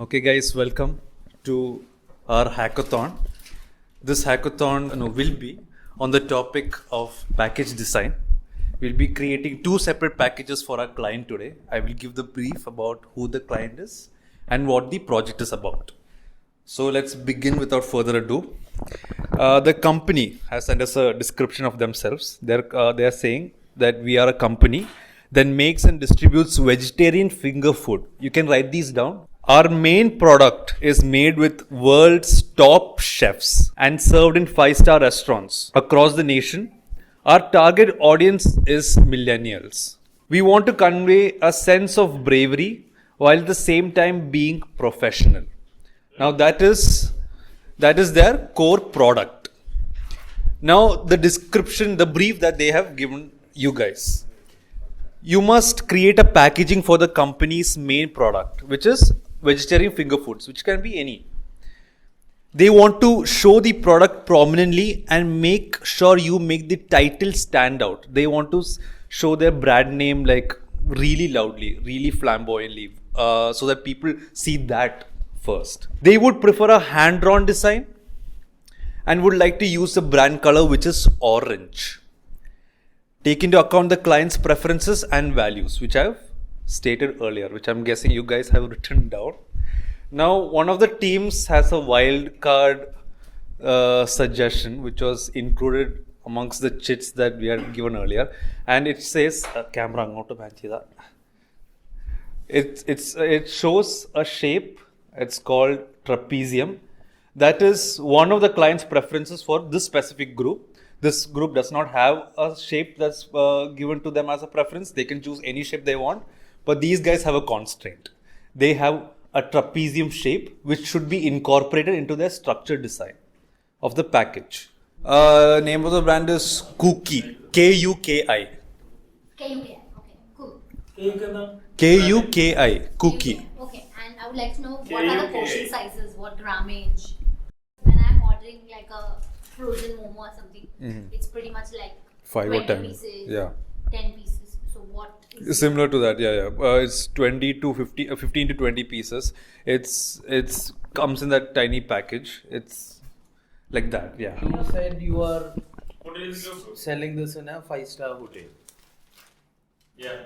Okay, guys, welcome to our hackathon. This hackathon will be on the topic of package design. We'll be creating two separate packages for our client today. I will give the brief about who the client is and what the project is about. So let's begin without further ado. The company has sent us a description of themselves. They are saying that we are a company that makes and distributes vegetarian finger food. You can write these down. Our main product is made with world's top chefs and served in 5-star restaurants across the nation. Our target audience is millennials. We want to convey a sense of bravery while at the same time being professional. Now that is their core product. Now the description, the brief that they have given you guys. You must create a packaging for the company's main product, which is vegetarian finger foods, which can be any. They want to show the product prominently and make sure you make the title stand out. They want to show their brand name like really loudly, really flamboyantly, so that people see that first. They would prefer a hand-drawn design and would like to use the brand color, which is orange. Take into account the client's preferences and values, which I have stated earlier, which I'm guessing you guys have written down. Now, one of the teams has a wild card suggestion, which was included amongst the chits that we had given earlier, and it says, camera angotu pan cheyda. It shows a shape. It's called trapezium. That is one of the client's preferences for this specific group. This group does not have a shape that's given to them as a preference. They can choose any shape they want. But these guys have a constraint. They have a trapezium shape which should be incorporated into their structured design of the package. Name of the brand is Kuki. K-U-K-I. K-U-K-I. Okay, cool. K-U-K-I. Kuki. Okay, and I would like to know what are the portion sizes, what grammage. When I'm ordering like a frozen momo or something, it's pretty much like 5 or 10 pieces, yeah, 10 pieces. So what is similar to that, yeah. It's 20 to 50, 15 to 20 pieces. It's comes in that tiny package. It's like that, yeah. You said you are selling this in a 5-star hotel.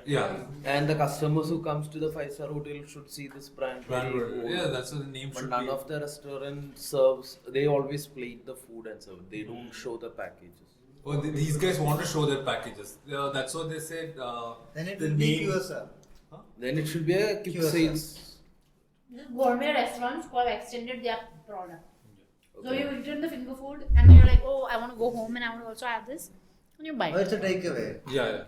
Yeah. And the customers who comes to the 5-star hotel should see this brand. Yeah, that's what the name But should none be. of the restaurant serves. They always plate the food and serve. They don't show the packages. Oh, these guys want to show their packages. That's what they said. Then it the will be name- QSR. Then it should be a quick QSR. sales. Gourmet restaurants who have extended their product. So Okay. you eaten the finger food and then you're like, oh, I want to go home and I want to also have this. And you buy Oh, it. it's a takeaway. Yeah.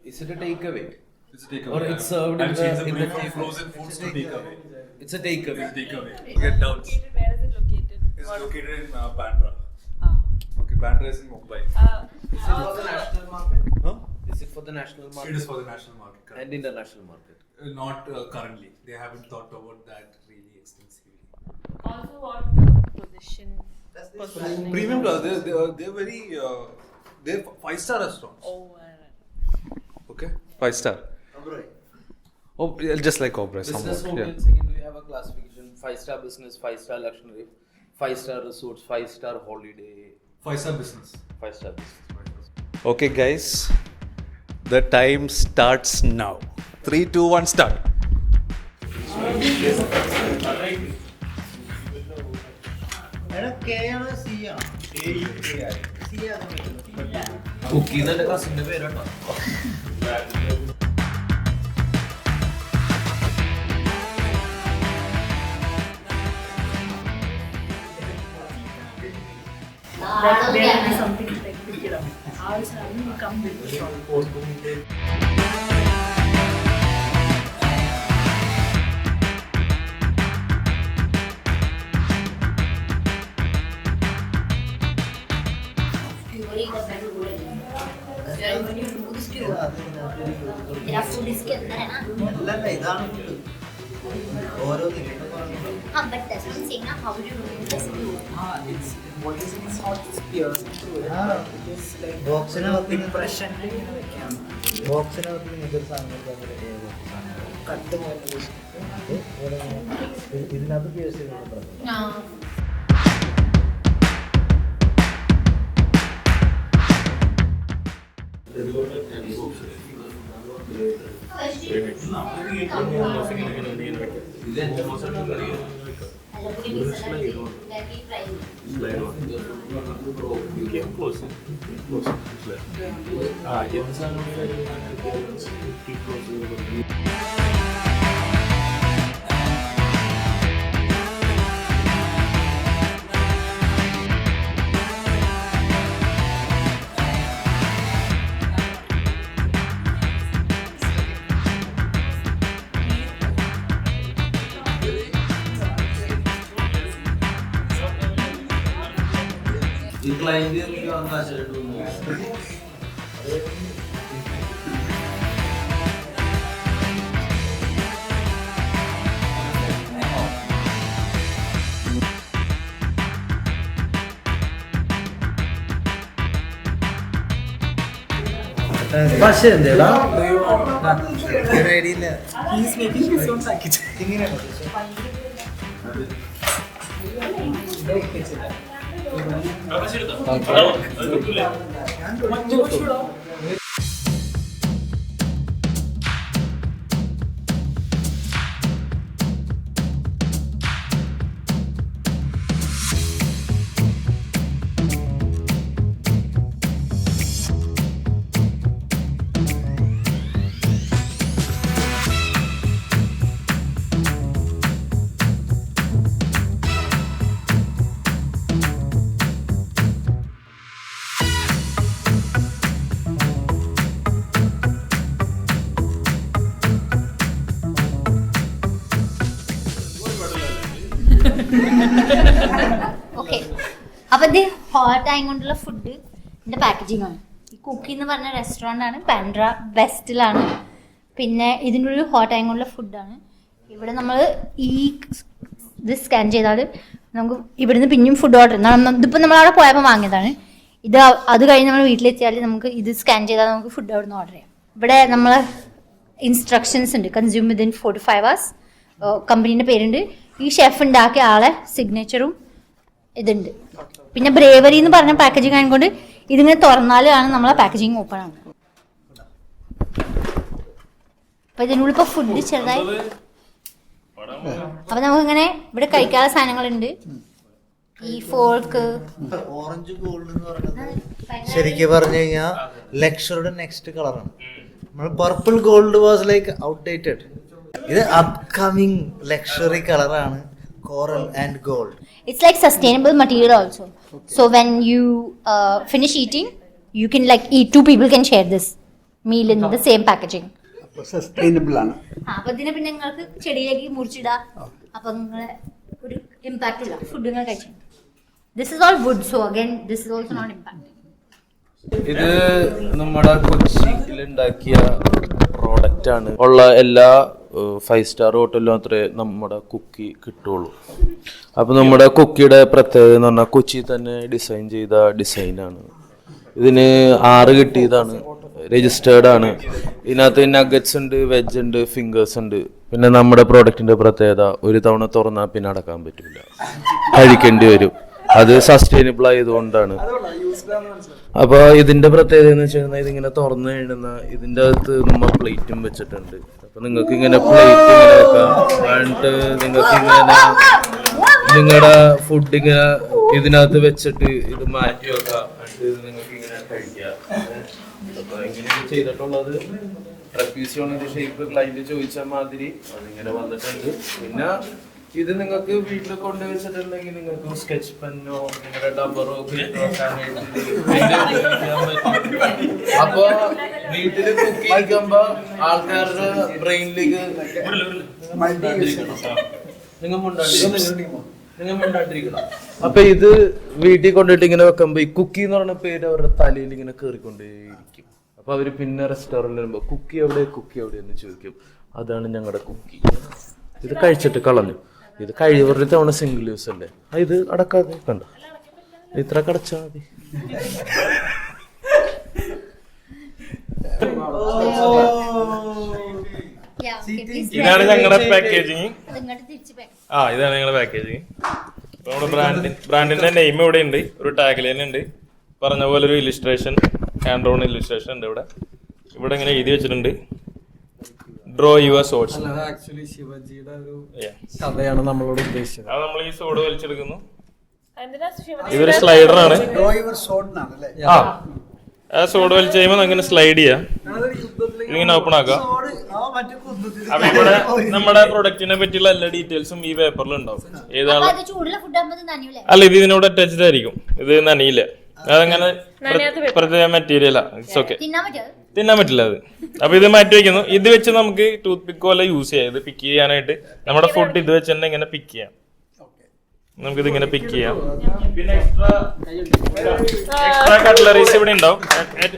Is it a takeaway? It's a takeaway. Or it's served I've in changed the- the in brief the from table. frozen foods to takeaway. It's a takeaway. Takeaway. Get down. Where is it located? It's located in Bandra. Ah. Okay, Bandra is in Mumbai. Is it for the national market? Huh? Is it for the national market? It is for the national market. And Currently. international market. Not currently. They haven't thought about that really extensively. Also, what position? That's the Positioning. Premium class. They're very. They're 5-star restaurants. Oh, Okay. 5-star. Oberoi. Oh, yeah, just like Oberoi. Business somewhat, hotel, yeah. second we have a classification 5-star business, 5-star luxury, 5-star resorts, 5-star holiday, 5-star business. 5-star business. Okay, guys. The time starts now. 3, 2, 1, start. എടാ K ആണോ C ആണോ C ആണോ കുക്കി എന്നെ കസിന്റെ പേരാണോ That There will be will something like pick it up. Ours will come with the theory का very good है. When you do this to तेरा food इसके अंदर है ना. അല്ലല്ല ഇതാണ് food. ഓരോ हाँ, but that's what I'm saying ना. How would you do the recipe? It's what is it's not just piercing through it. It is like ബോക്സിനകത്ത് impression like ബോക്സിനകത്ത് നിങ്ങൾക്ക് ഒരു സാധനം cut the one. ഇതിനകത്ത് pierce ചെയ്തിട്ടുണ്ട്. ഈ ക്ലയന്റ് എനിക്ക് അവകാശമായിട്ട് പക്ഷേ എന്തേടാ He's making his own package. Okay, അപ്പൊ ഇത് ഹോട്ട് ആയിക്കൊണ്ടുള്ള ഫുഡ് ഇതിന്റെ പാക്കേജിംഗ് ആണ്. ഈ കുക്കി എന്ന് പറഞ്ഞ റെസ്റ്റോറൻ്റ് ആണ്, പാൻഡ്ര വെസ്റ്റിലാണ്. പിന്നെ ഇതിൻ്റെ ഉള്ളിൽ ഹോട്ട് ആയിക്കൊണ്ടുള്ള ഫുഡാണ്. ഇവിടെ നമ്മൾ ഇത് സ്കാൻ ചെയ്താൽ നമുക്ക് ഇവിടുന്ന് പിന്നെയും ഫുഡ് ഓർഡർ ഇതിപ്പോൾ നമ്മളവിടെ പോയപ്പോൾ വാങ്ങിയതാണ്. ഇത് അത് കഴിഞ്ഞ് നമ്മൾ വീട്ടിലെത്തിയാൽ നമുക്ക് ഇത് സ്കാൻ ചെയ്താൽ നമുക്ക് ഫുഡ് അവിടെ നിന്ന് ഓർഡർ ചെയ്യാം. ഇവിടെ നമ്മൾ ഇൻസ്ട്രക്ഷൻസ് ഉണ്ട്, കൺസ്യൂം വിതിൻ 4 to 5 hours. കമ്പനീൻ്റെ പേരുണ്ട്. ഈ ഷെഫ് ഉണ്ടാക്കിയ ആളെ സിഗ്നേച്ചറും ഇതുണ്ട്. പിന്നെ ബ്രേവറി എന്ന് പറഞ്ഞ പാക്കേജിങ് ആയതുകൊണ്ട് ഇതിങ്ങനെ തുറന്നാലാണ് നമ്മളെ പാക്കേജിങ് ഓപ്പൺ ആണ്. അപ്പൊ ഇതിനുള്ളിൽ ഇപ്പോൾ ഫുഡ് ചെറുതായി. അപ്പൊ നമുക്ക് ഇങ്ങനെ ഇവിടെ കഴിക്കാനുള്ള സാധനങ്ങളുണ്ട്. ഈ ഫോർക്ക്, ഓറഞ്ച് ഗോൾഡ് എന്ന് പറയുന്നത് ശരിക്കും പറഞ്ഞു കഴിഞ്ഞാൽ ലക്ഷറുടെ നെക്സ്റ്റ് കളറാണ്. നമ്മൾ purple gold was like outdated. ഇത് അപ്കമിങ് ലക്ഷറി കളറാണ് coral and gold. it's like sustainable material also. So when you finish eating, you can like eat, 2 people can share this meal in the same packaging. Sustainable ആണ്. അപ്പൊ ഇതിനെ പിന്നെ നിങ്ങൾക്ക് ചെടിയിലേക്ക് മുറിച്ചിടാം. അപ്പൊ നിങ്ങളെ ഒരു ഇമ്പാക്ട് ഇല്ല, ഫുഡ് നിങ്ങൾ കഴിച്ചു. This is all wood, so again this is also not impacting. ഇത് നമ്മുടെ കൊച്ചിയിൽ ഉണ്ടാക്കിയ പ്രോഡക്റ്റ് ആണ്. ഉള്ള എല്ലാ 5 star ഹോട്ടലിലും മാത്രമേ നമ്മുടെ കുക്കി കിട്ടുള്ളൂ. അപ്പോൾ നമ്മുടെ കുക്കിയുടെ പ്രത്യേകത എന്ന് പറഞ്ഞാൽ കൊച്ചി തന്നെ ഡിസൈൻ ചെയ്ത ഡിസൈനാണ്. ഇതിന് 6 കിട്ടിയതാണ്, രജിസ്റ്റേർഡ് ആണ്. ഇതിനകത്ത് നഗറ്റ്സ് ഉണ്ട്, വെജ് ഉണ്ട്, ഫിംഗേഴ്സ് ഉണ്ട്. പിന്നെ നമ്മുടെ പ്രോഡക്റ്റിന്റെ പ്രത്യേകത ഒരു തവണ തുറന്നാൽ പിന്നെ അടക്കാൻ പറ്റില്ല, കഴിക്കേണ്ടി വരും. അത് സസ്റ്റൈനബിൾ ആയതുകൊണ്ടാണ്. അപ്പൊ ഇതിന്റെ പ്രത്യേകത എന്ന് വെച്ച് കഴിഞ്ഞാൽ ഇതിങ്ങനെ തുറന്നു കഴിയുന്ന ഇതിന്റെ അകത്ത് നമ്മൾ പ്ലേറ്റും വെച്ചിട്ടുണ്ട്. അപ്പൊ നിങ്ങൾക്ക് ഇങ്ങനെ പ്ലേറ്റ് ഇങ്ങനെ വെക്കാം, എന്നിട്ട് നിങ്ങൾക്ക് ഇങ്ങനെ നിങ്ങളുടെ ഫുഡ് ഇങ്ങനെ ഇതിനകത്ത് വെച്ചിട്ട് ഇത് മാറ്റി വെക്കാം, എന്നിട്ട് ഇത് നിങ്ങൾക്ക് ഇങ്ങനെ കഴിക്കാം. അപ്പൊ ഇങ്ങനെയാണ് ചെയ്തിട്ടുള്ളത്. ട്രപ്പീസിയോണിന്റെ ഷേപ്പ് ക്ലൈന്റ് ചോദിച്ച മാതിരി അതിങ്ങനെ വന്നിട്ടുണ്ട്. പിന്നെ ഇത് നിങ്ങൾക്ക് വീട്ടിൽ കൊണ്ടുവച്ചിട്ടുണ്ടെങ്കിൽ നിങ്ങൾക്ക് സ്കെച്ച് പെന്നോ നിങ്ങളുടെ ഡബറോ അപ്പൊ വീട്ടില് കുക്ക് ചെയ്യുമ്പോ ആൾക്കാരുടെ ബ്രെയിനിലേക്ക് നിങ്ങൾ മിണ്ടാണ്ടിരിക്കണം. അപ്പൊ ഇത് വീട്ടിൽ കൊണ്ടിട്ട് ഇങ്ങനെ വെക്കുമ്പോ ഈ കുക്കി എന്ന് പറഞ്ഞ പേര് അവരുടെ തലയിൽ ഇങ്ങനെ കേറിക്കൊണ്ടേയിരിക്കും. അപ്പൊ അവര് പിന്നെ റെസ്റ്റോറന്റിൽ വരുമ്പോ കുക്കി എവിടെ എന്ന് ചോദിക്കും. അതാണ് ഞങ്ങളുടെ കുക്കി. ഇത് കഴിച്ചിട്ട് കളഞ്ഞു. ഇത് ഒരു തവണ സിംഗിൾ യൂസ് അല്ലേ. ഇത് അടക്കാതെ കണ്ട ഇത്ര കടച്ചാ മതി. Yeah. ഇതാണ് ഞങ്ങളുടെ പാക്കേജിങ്. ഇങ്ങോട്ട് തിരിച്ച് pack. ഇതാണ് ഞങ്ങളുടെ പാക്കേജിങ്. നമ്മുടെ ബ്രാൻഡിന്റെ നെയിം ഇവിടെ ഉണ്ട്, ഒരു ടാഗ് ലൈൻ ഉണ്ട്, പറഞ്ഞ പോലെ ഒരു ഇല്ലുസ്ട്രേഷൻ, ഹാൻഡ് ഡ്രോൺ ഇല്ലുസ്ട്രേഷൻ ഉണ്ട് ഇവിടെ ഇങ്ങനെ എഴുതി വെച്ചിട്ടുണ്ട്, ഡ്രോ യുവർ സോഡ്സ്. ആക്ച്വലി ശിവജിയുടെ ഒരു കഥയാണ് നമ്മളോട് ഉദ്ദേശിച്ചത്. അത് നമ്മൾ ഈ സോഡ് വലിച്ചെടുക്കുന്നു. എന്തിനാ ശിവ- ഇതൊരു സ്ലൈഡറാണ്. Draw your sword എന്നാണല്ലേ? ആ സോഡ് വലിച്ച് കഴിയുമ്പോൾ അങ്ങനെ സ്ലൈഡ് ചെയ്യാം, ഇങ്ങനെ ഓപ്പൺ ആക്കാം. അപ്പൊ ഇവിടെ നമ്മുടെ പ്രൊഡക്റ്റിനെ പറ്റിയുള്ള എല്ലാ ഡീറ്റെയിൽസും ഈ പേപ്പറിൽ ഉണ്ടാവും. ഏതാണ് അപ്പൊ അത് ചൂടുള്ള ഫുഡ് ആകുമ്പോൾ ഇത് നനയൂലേ? അല്ല, ഇത് ഇതിനോട് അറ്റാച്ച്ഡ് ആയിരിക്കും, ഇത് നനയില്ല. അതങ്ങനെ പ്രത്യേക മെറ്റീരിയലാ, ഇറ്റ്സ് ഓക്കെ. തിന്നാൻ പറ്റുമോ? തിന്നാൻ പറ്റില്ല അത്. അപ്പൊ ഇത് മാറ്റി വെക്കുന്നു. ഇത് വെച്ച് നമുക്ക് ടൂത്ത് പിക്ക് പോലെ യൂസ് ചെയ്യാം. ഇത് പിക്ക് ചെയ്യാനായിട്ട് നമ്മുടെ ഫുഡ് ഇത് വെച്ച് തന്നെ ഇങ്ങനെ പിക്ക് ചെയ്യാം. നമുക്കിത് ഇങ്ങനെ പിക്ക് ചെയ്യാം. പിന്നെ എക്സ്ട്രാ കട്ട്ലറീസ് ഇവിടെ ഉണ്ടാവും.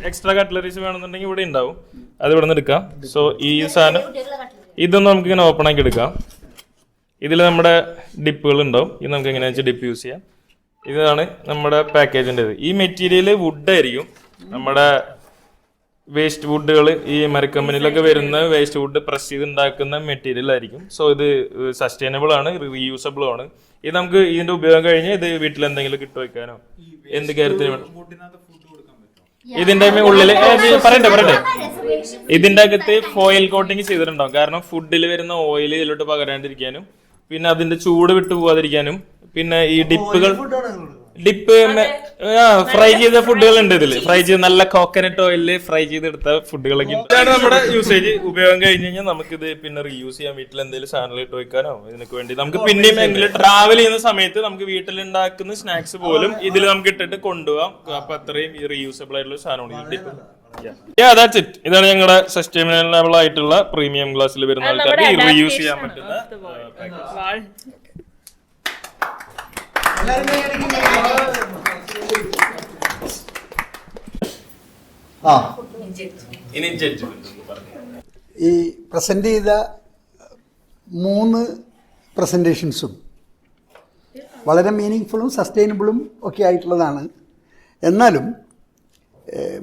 എക്സ്ട്രാ കട്ട്ലറീസ് വേണമെന്നുണ്ടെങ്കിൽ ഇവിടെ ഉണ്ടാവും, അത് ഇവിടെ നിന്ന് എടുക്കാം. സോ ഈ സാധനം ഇതൊന്നും നമുക്ക് ഇങ്ങനെ ഓപ്പൺ ആക്കി എടുക്കാം. ഇതിൽ നമ്മുടെ ഡിപ്പുകൾ ഉണ്ടാവും, ഇത് നമുക്ക് എങ്ങനെയാ വെച്ചാൽ ഡിപ്പ് യൂസ് ചെയ്യാം. ഇതാണ് നമ്മുടെ പാക്കേജിൻ്റെ. ഈ മെറ്റീരിയൽ വുഡ് ആയിരിക്കും, നമ്മുടെ വേസ്റ്റ് വുഡുകൾ, ഈ മരക്കമ്പനിയിലൊക്കെ വരുന്ന വേസ്റ്റ് വുഡ് പ്രസ് ചെയ്ത് ഉണ്ടാക്കുന്ന മെറ്റീരിയൽ ആയിരിക്കും. സോ ഇത് സസ്റ്റൈനബിൾ ആണ്, റീയൂസബിൾ ആണ്. ഇത് നമുക്ക് ഇതിന്റെ ഉപയോഗം കഴിഞ്ഞ് ഇത് വീട്ടിൽ എന്തെങ്കിലും ഇട്ട് വെക്കാനോ എന്ത് കാര്യത്തിന് വേണം. ഇതിന്റെ ഉള്ളില് പറയട്ടെ ഇതിന്റെ അകത്ത് ഫോയിൽ കോട്ടിങ് ചെയ്തിട്ടുണ്ടാവും. കാരണം ഫുഡിൽ വരുന്ന ഓയിൽ ഇതിലോട്ട് പകരാണ്ടിരിക്കാനും, പിന്നെ അതിന്റെ ചൂട് വിട്ടു പോകാതിരിക്കാനും, പിന്നെ ഈ ഡിപ്പ് ഫ്രൈ ചെയ്ത ഫുഡുകൾ ഉണ്ട് ഇതില്. ഫ്രൈ ചെയ്ത് നല്ല കോക്കനട്ട് ഓയിലിൽ ഫ്രൈ ചെയ്തെടുത്ത ഫുഡുകളൊക്കെ ഇതാണ് നമ്മുടെ യൂസേജ്. ഉപയോഗം കഴിഞ്ഞ് കഴിഞ്ഞാൽ നമുക്കിത് പിന്നെ റീയൂസ് ചെയ്യാം. വീട്ടിൽ എന്തെങ്കിലും സാധനങ്ങൾ ഇട്ട് വെക്കാനോ ഇതിനൊക്കെ വേണ്ടി നമുക്ക് പിന്നെയും എങ്കിലും ട്രാവൽ ചെയ്യുന്ന സമയത്ത് നമുക്ക് വീട്ടിലുണ്ടാക്കുന്ന സ്നാക്സ് പോലും ഇതിൽ നമുക്ക് ഇട്ടിട്ട് കൊണ്ടുപോകാം. അപ്പൊ അത്രയും റീയൂസബിൾ ആയിട്ടുള്ള സാധനമാണ് ഡിപ്പ്. that's it. ഇതാണ് ഞങ്ങളുടെ സസ്റ്റൈനബിൾ ആയിട്ടുള്ള പ്രീമിയം ഗ്ലാസ്സിൽ വരുന്ന ആൾക്കാർക്ക് റീയൂസ് ചെയ്യാൻ പറ്റുന്ന ഈ പ്രസന്റ് ചെയ്ത 3 പ്രസന്റേഷൻസും വളരെ മീനിങ് സസ്റ്റൈനബിളും ഒക്കെ ആയിട്ടുള്ളതാണ്. എന്നാലും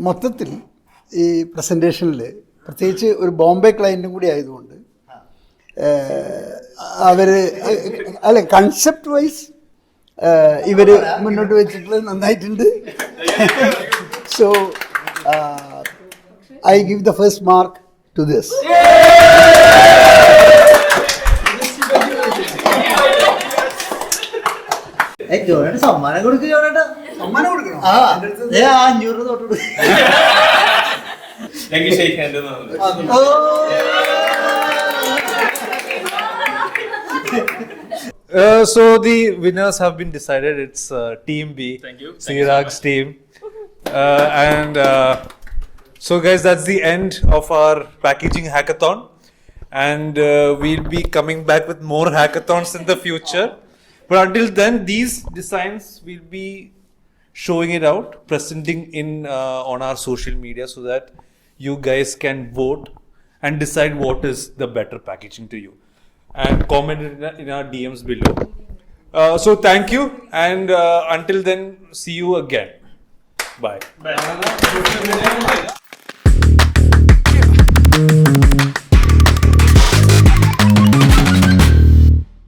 മൊത്തത്തിൽ ഈ പ്രസന്റേഷനിൽ പ്രത്യേകിച്ച് ഒരു ബോംബെ ക്ലയൻറ്റും കൂടി ആയതുകൊണ്ട് അവർ കൺസെപ്റ്റ് വൈസ് ഇവർ മുന്നോട്ട് വെച്ചിട്ടുള്ളത് നന്നായിട്ടുണ്ട്. So I give the first mark to this. സമ്മാനം കൊടുക്കും ജോണേട്ടാ. സമ്മാനം കൊടുക്കണം. 500 രൂപ തൊട്ട് കൊടുക്കും. So the winners have been decided. It's Team B. Thank you. Sirag's team. So guys, that's the end of our packaging hackathon, and we'll be coming back with more hackathons in the future. But until then, these designs will be showing it out, presenting in on our social media, so that you guys can vote and decide what is the better packaging to you, and comment in our DMs below. So thank you, and until then, see you again. Bye.